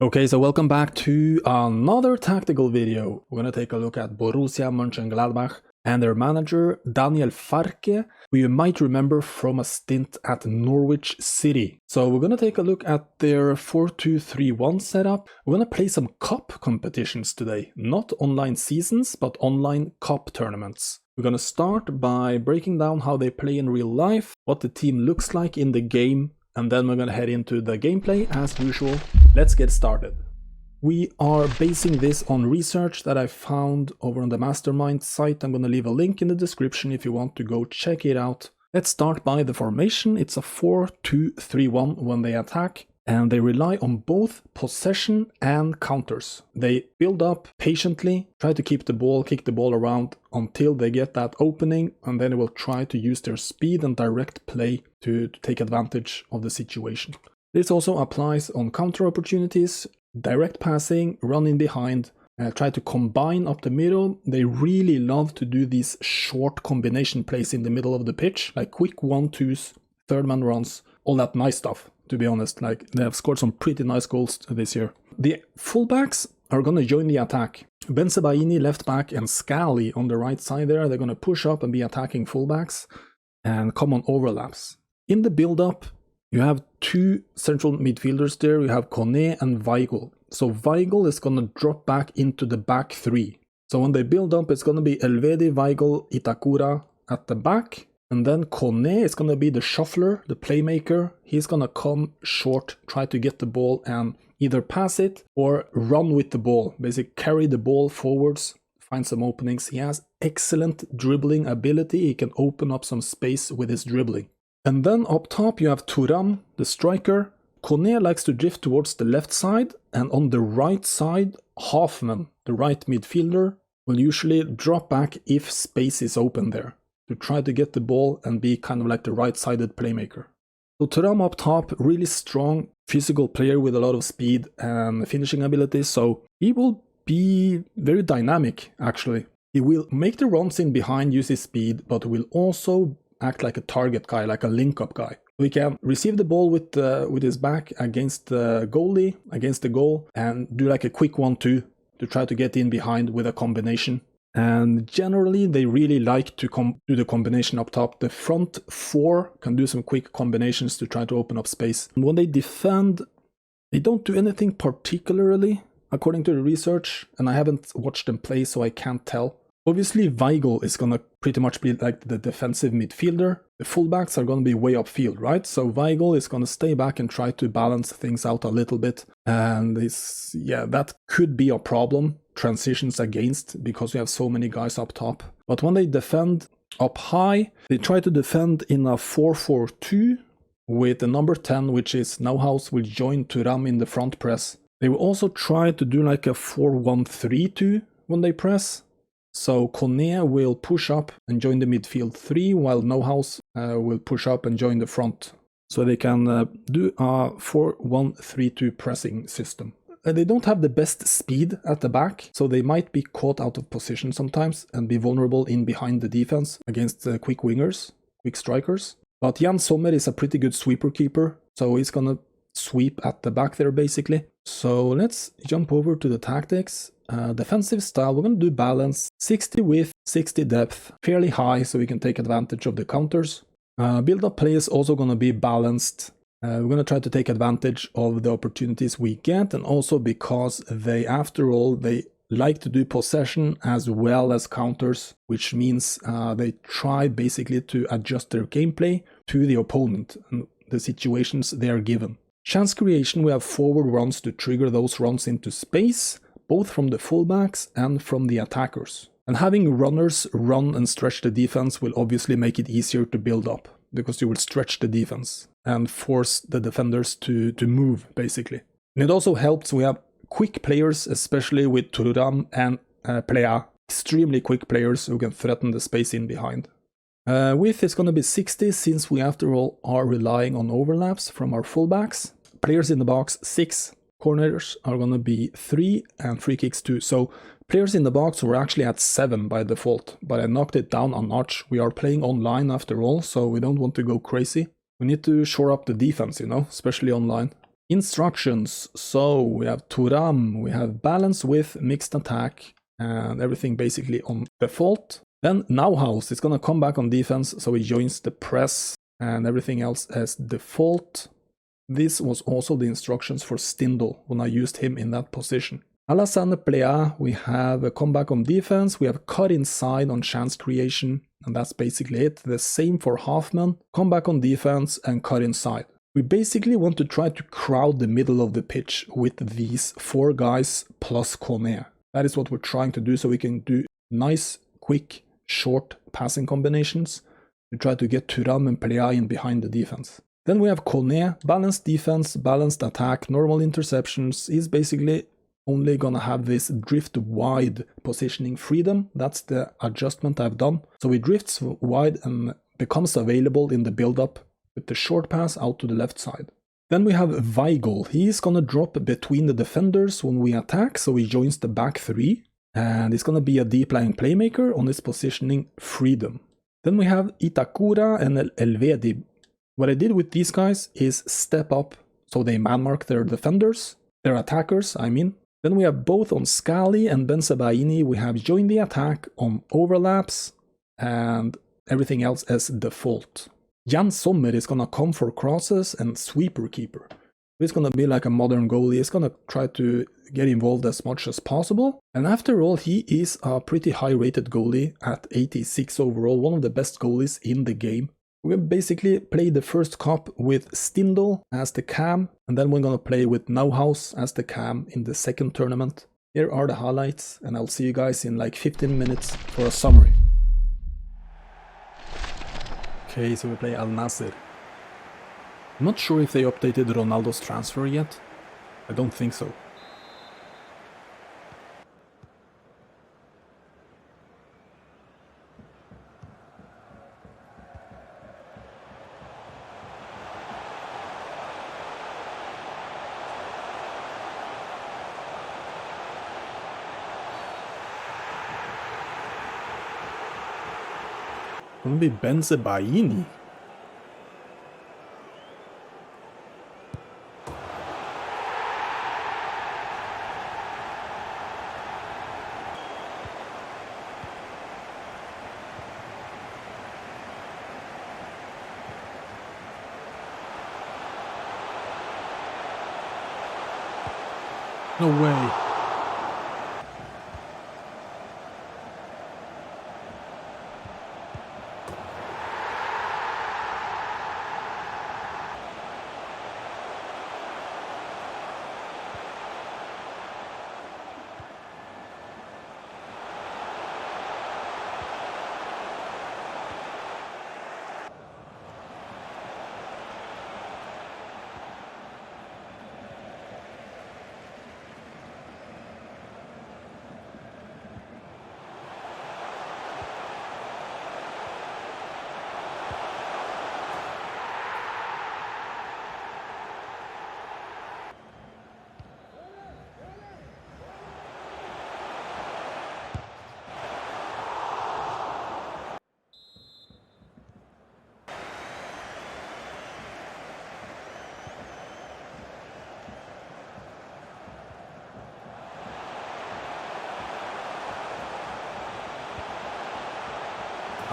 Okay, so welcome back to another tactical video. We're going to take a look at Borussia Mönchengladbach and their manager Daniel Farke, who you might remember from a stint at Norwich City. So we're going to take a look at their 4-2-3-1 setup. We're going to play some cup competitions today, not online seasons, but online cup tournaments. We're going to start by breaking down how they play in real life, what the team looks like in the game, and then we're going to head into the gameplay as usual. Let's get started. We are basing this on research that I found over on the Mastermind site. I'm going to leave a link in the description if you want to go check it out. Let's start by the formation. It's a 4-2-3-1 when they attack, and they rely on both possession and counters. They build up patiently, try to keep the ball, kick the ball around until they get that opening, and then they will try to use their speed and direct play to take advantage of the situation. This also applies on counter opportunities, direct passing, running behind, try to combine up the middle. They really love to do these short combination plays in the middle of the pitch, like quick 1-2s, third man runs, all that nice stuff. To be honest, like they have scored some pretty nice goals this year. The fullbacks are going to join the attack. Bensebaini left back and Scali on the right side there. They're going to push up and be attacking fullbacks and come on overlaps. In the build-up, you have two central midfielders there. You have Kone and Weigl. So Weigl is going to drop back into the back three. So when they build up, it's going to be Elvedi, Weigl, Itakura at the back. And then Kone is going to be the shuffler, the playmaker. He's going to come short, try to get the ball and either pass it or run with the ball. Basically carry the ball forwards, find some openings. He has excellent dribbling ability. He can open up some space with his dribbling. And then up top you have Thuram, the striker. Kone likes to drift towards the left side, and on the right side, Hoffman, the right midfielder, will usually drop back if space is open there, to try to get the ball and be kind of like the right-sided playmaker. So Thuram up top, really strong physical player with a lot of speed and finishing abilities, so he will be very dynamic actually. He will make the runs in behind, use his speed, but will also act like a target guy, like a link-up guy. He can receive the ball with his back against the goalie, against the goal, and do like a quick 1-2 to try to get in behind with a combination. And generally, they really like to do the combination up top. The front four can do some quick combinations to try to open up space. And when they defend, they don't do anything particularly, according to the research, and I haven't watched them play, so I can't tell. Obviously, Weigl is going to pretty much be like the defensive midfielder. The fullbacks are going to be way upfield, right? So Weigl is going to stay back and try to balance things out a little bit. And that could be a problem. Transitions against, because we have so many guys up top. But when they defend up high, they try to defend in a 4-4-2 with the number 10, which is Neuhaus, will join Thuram in the front press. They will also try to do like a 4-1-3-2 when they press. So Kone will push up and join the midfield 3, while Neuhaus will push up and join the front. So they can do a 4-1-3-2 pressing system. They don't have the best speed at the back, so they might be caught out of position sometimes and be vulnerable in behind the defense against quick wingers, quick strikers. But Jan Sommer is a pretty good sweeper keeper, so he's gonna sweep at the back there basically. So let's jump over to the tactics. Defensive style, we're gonna do balance, 60 width, 60 depth, fairly high so we can take advantage of the counters. Build-up play is also gonna be balanced. We're going to try to take advantage of the opportunities we get, and also because they, after all, they like to do possession as well as counters, which means they try basically to adjust their gameplay to the opponent and the situations they are given. Chance creation, we have forward runs to trigger those runs into space, both from the fullbacks and from the attackers. And having runners run and stretch the defense will obviously make it easier to build up, because you will stretch the defense and force the defenders to move, basically. And it also helps, we have quick players, especially with Thuram and Plea. Extremely quick players who can threaten the space in behind. Width is going to be 60, since we after all are relying on overlaps from our fullbacks. Players in the box, 6. Corners are going to be 3 and free kicks 2. So players in the box were actually at 7 by default, but I knocked it down a notch. We are playing online after all, so we don't want to go crazy. We need to shore up the defense, you know, especially online. Instructions. So we have Thuram, we have balance with mixed attack, and everything basically on default. Then Nauhaus is gonna come back on defense, so he joins the press and everything else as default. This was also the instructions for Stindl when I used him in that position. Alassane Plea, we have a comeback on defense, we have cut inside on chance creation, and that's basically it. The same for Hoffman, comeback on defense and cut inside. We basically want to try to crowd the middle of the pitch with these 4 guys plus Kone. That is what we're trying to do, so we can do nice, quick, short passing combinations to try to get Thuram and Plea in behind the defense. Then we have Kone, balanced defense, balanced attack, normal interceptions. He's basically only gonna have this drift wide positioning freedom. That's the adjustment I've done. So he drifts wide and becomes available in the build-up with the short pass out to the left side. Then we have Weigl. He's gonna drop between the defenders when we attack, so he joins the back 3. And he's gonna be a deep lying playmaker on his positioning freedom. Then we have Itakura and Elvedi. What I did with these guys is step up so they man mark their defenders, their attackers, I mean. Then we have both on Scali and Bensebaini, we have joined the attack on overlaps and everything else as default. Jan Sommer is gonna come for crosses and sweeper keeper. He's gonna be like a modern goalie, he's gonna try to get involved as much as possible. And after all, he is a pretty high rated goalie at 86 overall, one of the best goalies in the game. We're gonna basically play the first cup with Stindl as the cam, and then we're gonna play with Nauhaus as the cam in the second tournament. Here are the highlights, and I'll see you guys in like 15 minutes for a summary. Okay, so we play Al Nassr. I'm not sure if they updated Ronaldo's transfer yet. I don't think so. Gonna be Bensebaini. No way.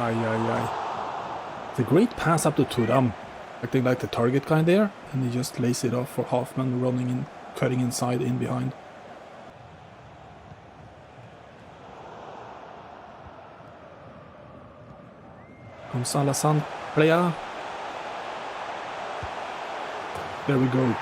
Ay, ay, ay. It's a great pass up to Thuram. Acting like the target guy there, and he just lays it off for Hoffman running in, cutting inside, in behind. Comes Alassane Plea. There we go.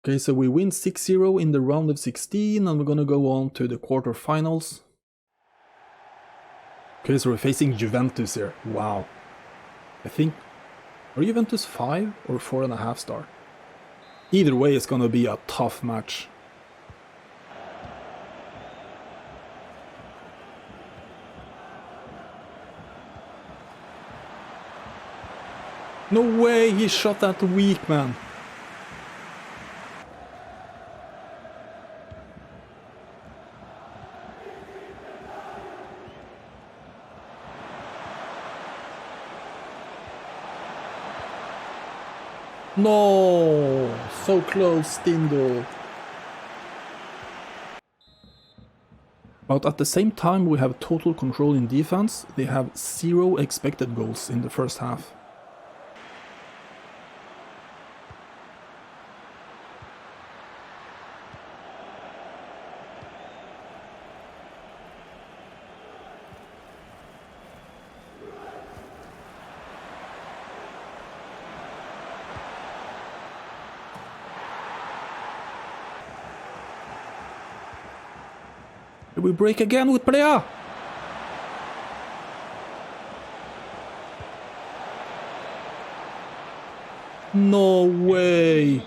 Okay, so we win 6-0 in the round of 16, and we're gonna go on to the quarterfinals. Okay, so we're facing Juventus here. Wow. I think... Are Juventus 5 or 4.5 star? Either way, it's gonna be a tough match. No way, he shot that weak, man. No, so close, Stindl. But at the same time, we have total control in defense. They have 0 expected goals in the first half. We break again with Plea. No way.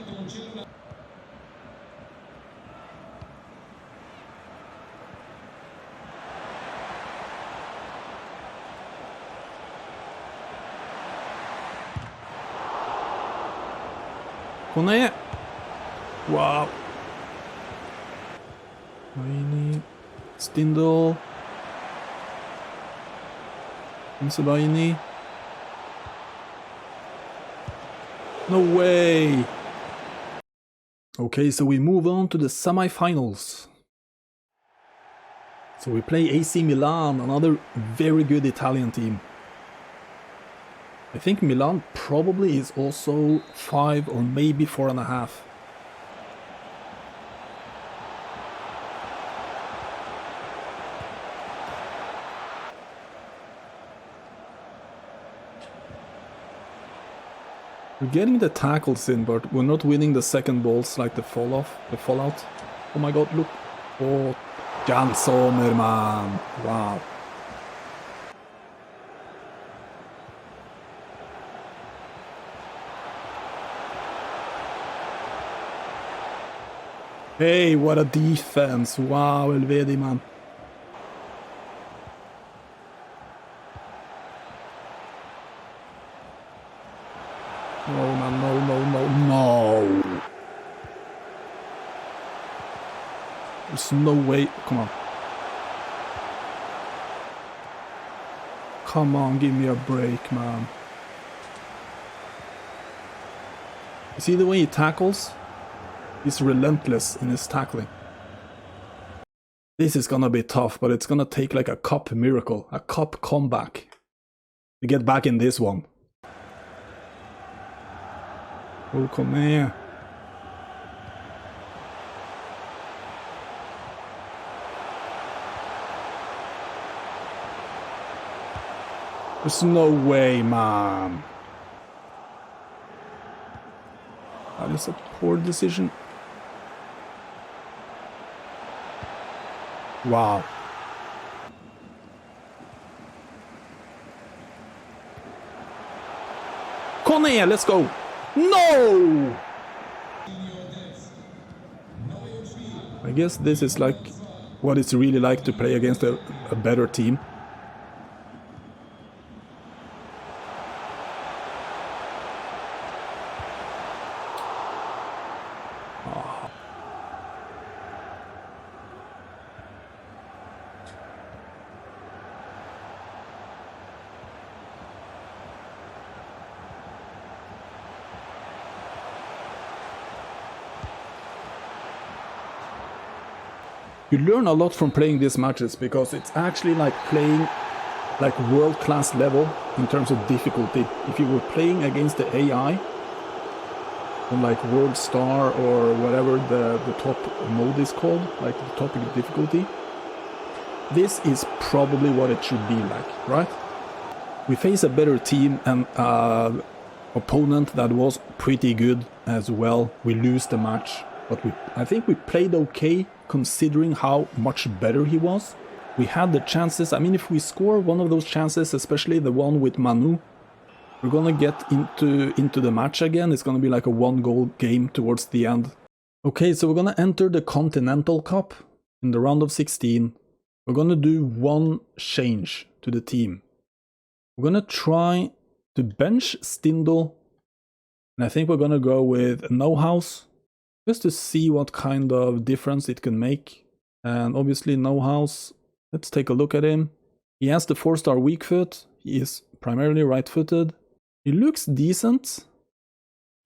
Kone. Wow. Stindl. Sabaini. No way. Okay, so we move on to the semi-finals. So we play AC Milan, another very good Italian team. I think Milan probably is also 5 or maybe 4.5. We're getting the tackles in, but we're not winning the second balls like the fallout. Oh my god, look. Oh, Jan Sommer, man. Wow. Hey, what a defense. Wow, Elvedi, man. No, man, no. There's no way. Come on. Come on, give me a break, man. You see the way he tackles? He's relentless in his tackling. This is gonna be tough, but it's gonna take like a cup miracle, a cup comeback to get back in this one. Oh, come here. There's no way, man. That is a poor decision. Wow. Kone, let's go. No! I guess this is like what it's really like to play against a better team. You learn a lot from playing these matches because it's actually like playing like world-class level in terms of difficulty. If you were playing against the AI on like World Star or whatever the top mode is called, like the top difficulty, this is probably what it should be like, right? We face a better team and opponent that was pretty good as well. We lose the match, but I think we played okay considering how much better he was. We had the chances. I mean, if we score one of those chances, especially the one with Manu, We're gonna get into the match again. It's gonna be like a 1-goal game towards the end. Okay, so we're gonna enter the Continental Cup in the round of 16. We're gonna do one change to the team. We're gonna try to bench Stindl, and I think we're gonna go with Neuhaus, just to see what kind of difference it can make. And obviously Neuhaus, let's take a look at him. He has the 4-star weak foot. He is primarily right-footed. He looks decent.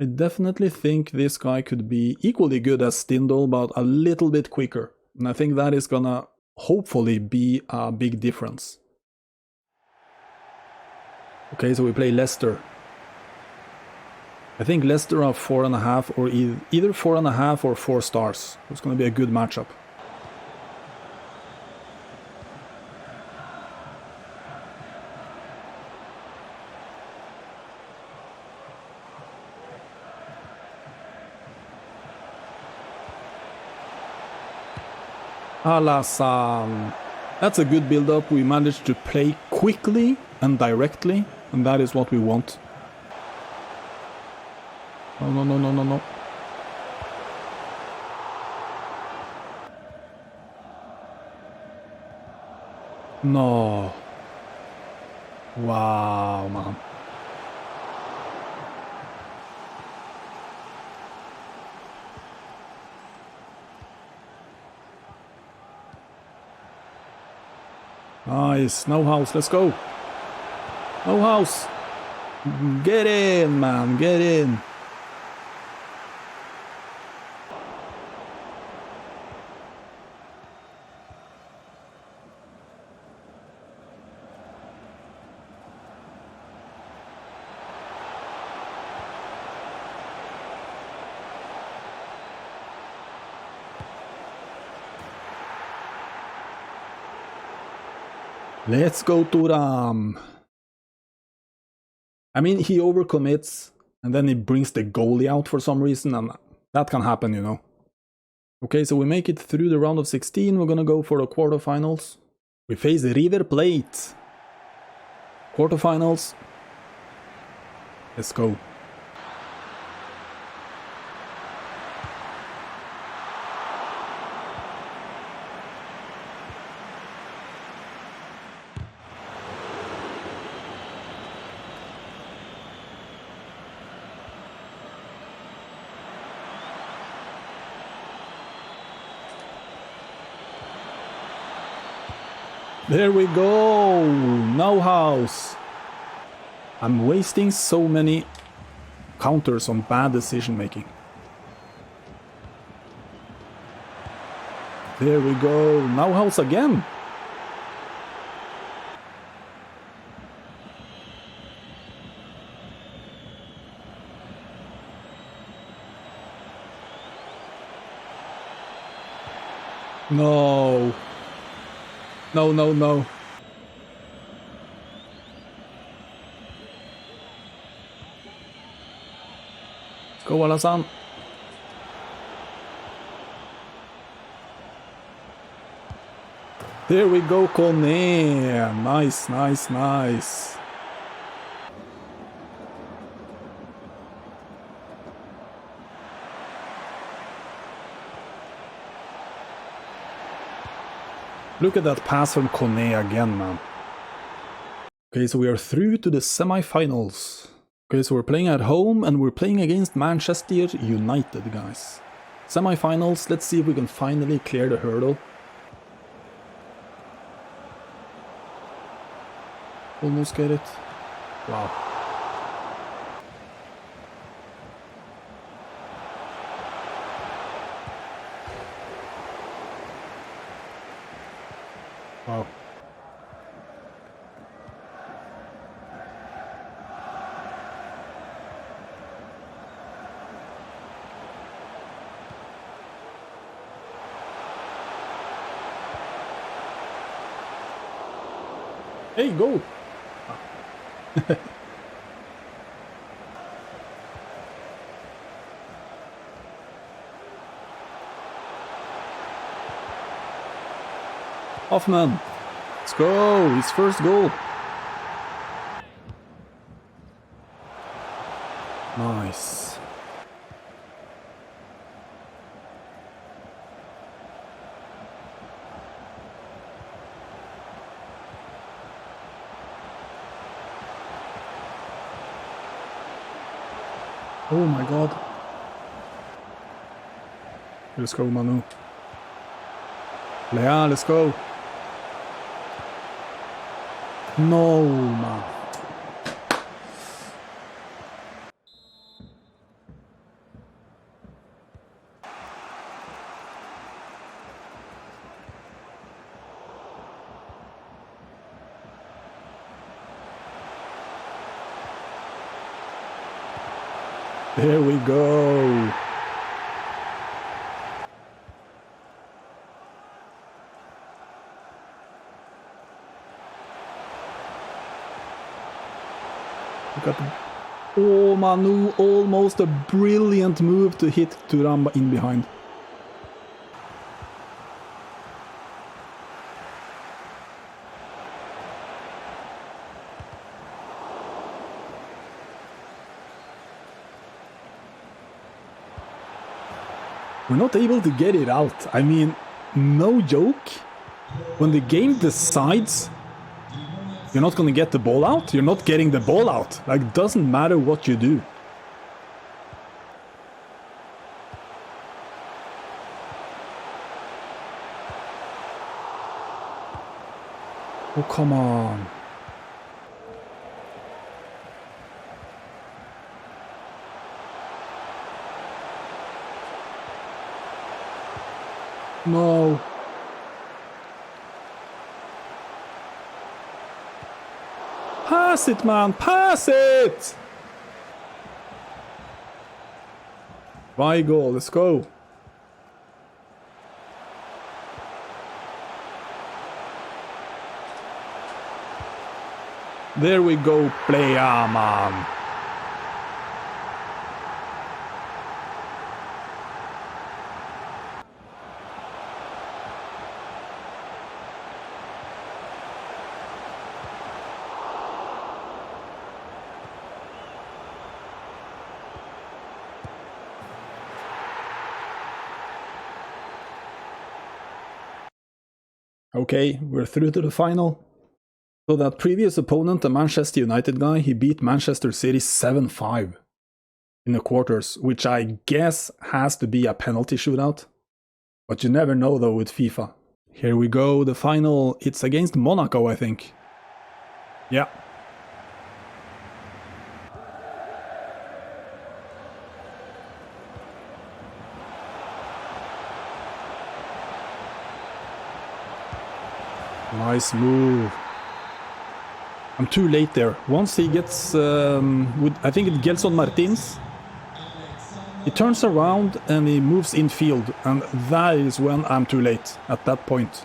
I definitely think this guy could be equally good as Stindl, but a little bit quicker. And I think that is gonna hopefully be a big difference. Okay, so we play Leicester. I think Leicester are 4.5 or either 4.5 or 4 stars. It's gonna be a good matchup. Alassane. That's a good build-up. We managed to play quickly and directly, and that is what we want. Oh, no, no, no, no, no. No. Wow, man. Nice. Neuhaus, let's go. Neuhaus. Get in, man. Get in. Let's go Thuram. I mean, he overcommits and then he brings the goalie out for some reason, and that can happen, you know. Okay, so we make it through the round of 16. We're gonna go for the quarterfinals. We face River Plate. Quarterfinals. Let's go. There we go! Neuhaus! I'm wasting so many counters on bad decision making. There we go! Neuhaus again! No! No, no, no. Let's go, Alassane. There we go, Kone. Nice, nice, nice. Look at that pass from Kone again, man. Okay, so we are through to the semi-finals. Okay, so we're playing at home and we're playing against Manchester United, guys. Semi-finals, let's see if we can finally clear the hurdle. Almost get it. Wow. Wow. Hey, go! Hoffman, let's go! His first goal. Nice. Oh my god. Let's go, Manu. Leah, let's go. No, man. There we go. Look at the... Oh, Manu, almost a brilliant move to hit Thuram in behind. We're not able to get it out. I mean, no joke. When the game decides you're not gonna get the ball out, you're not getting the ball out. Like, doesn't matter what you do. Oh, come on. No. Pass it, man. Pass it. Weigl, let's go. There we go, player, man. Okay, we're through to the final. So that previous opponent, the Manchester United guy, he beat Manchester City 7-5 in the quarters, which I guess has to be a penalty shootout. But you never know though with FIFA. Here we go, the final, it's against Monaco, I think. Yeah. Nice move. I'm too late there. Once he gets, I think it gets on Martins. He turns around and he moves infield, and that is when I'm too late, at that point.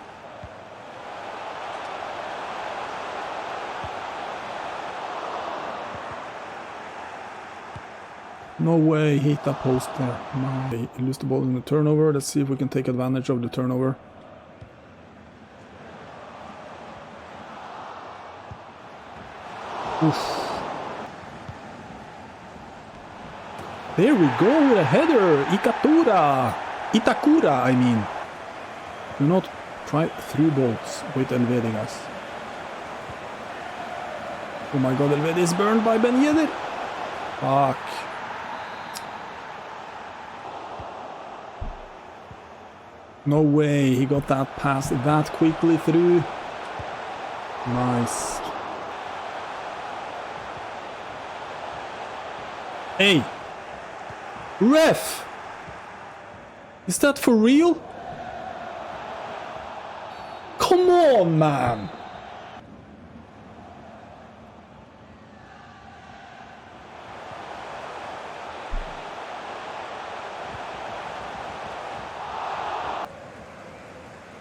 No way, he hit that post there. No. He lost the ball in the turnover. Let's see if we can take advantage of the turnover. Oof. There we go with a header. Itakura, I mean. Do not try through balls with Elvedi, guys. Oh my god, Elvedi is burned by Ben Yedder. Fuck. No way he got that pass that quickly through. Nice. Hey! Ref! Is that for real? Come on, man!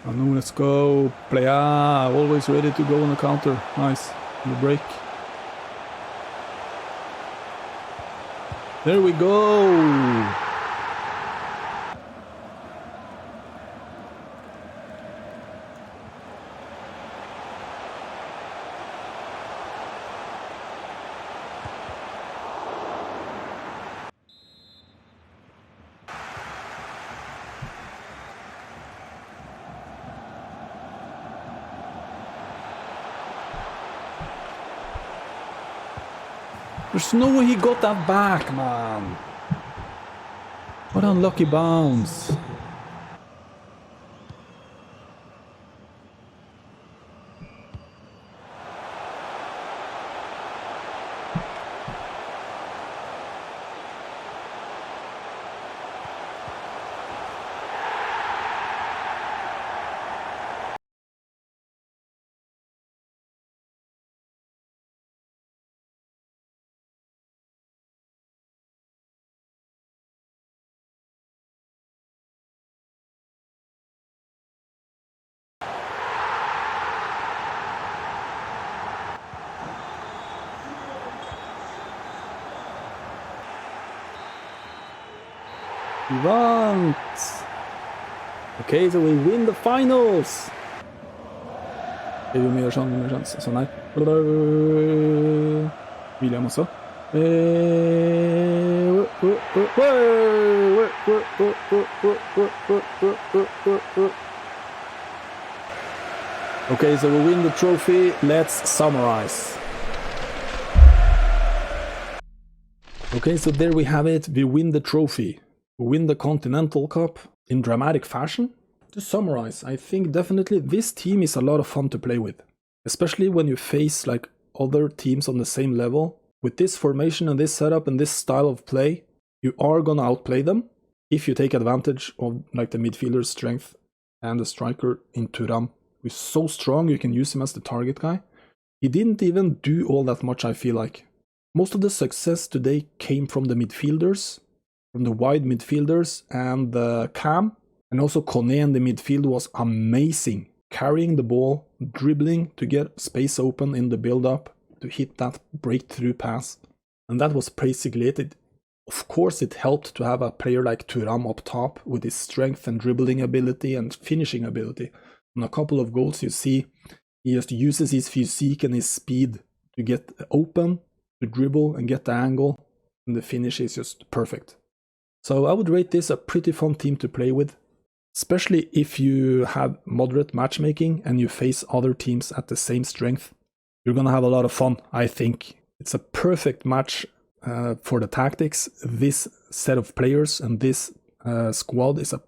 Manu, let's go. Playa, always ready to go on the counter. Nice. The break. There we go! There's no way he got that back, man. What an unlucky bounce. Runs. Okay, so we win the finals. Det är ju mer chans. Så nej. William också. Okay, so we win the trophy. Let's summarize. Okay, so there we have it. We win the trophy. We win the Continental Cup in dramatic fashion. To summarize, I think definitely this team is a lot of fun to play with, especially when you face like other teams on the same level. With this formation and this setup and this style of play, you are gonna outplay them if you take advantage of like the midfielder's strength and the striker in Thuram, who's so strong you can use him as the target guy. He didn't even do all that much, I feel like. Most of the success today came from the midfielders, from the wide midfielders and the cam. And also Kone in the midfield was amazing, carrying the ball, dribbling to get space open in the build-up, to hit that breakthrough pass. And that was basically it. Of course it helped to have a player like Thuram up top with his strength and dribbling ability and finishing ability. On a couple of goals you see he just uses his physique and his speed to get open, to dribble and get the angle, and the finish is just perfect. So I would rate this a pretty fun team to play with, especially if you have moderate matchmaking and you face other teams at the same strength. You're gonna have a lot of fun, I think. It's a perfect match for the tactics. This set of players and this squad is an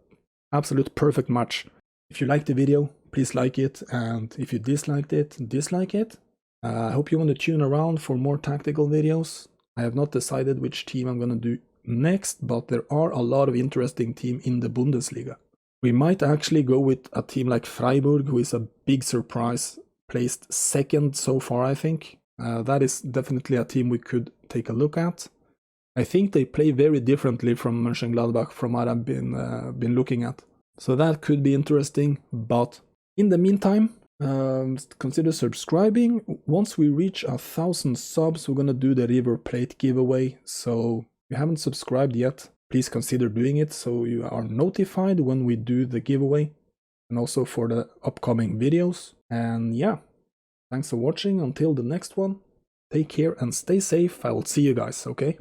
absolute perfect match. If you liked the video, please like it, and if you disliked it, dislike it. I hope you want to tune around for more tactical videos. I have not decided which team I'm gonna do next, but there are a lot of interesting teams in the Bundesliga. We might actually go with a team like Freiburg, who is a big surprise, placed second so far, I think. That is definitely a team we could take a look at. I think they play very differently from Mönchengladbach from what I've been looking at. So that could be interesting, but in the meantime, consider subscribing. Once we reach 1,000 subs, we're gonna do the River Plate giveaway. So if you haven't subscribed yet, please consider doing it so you are notified when we do the giveaway, and also for the upcoming videos. And yeah, thanks for watching. Until the next one, take care and stay safe. I will see you guys, okay?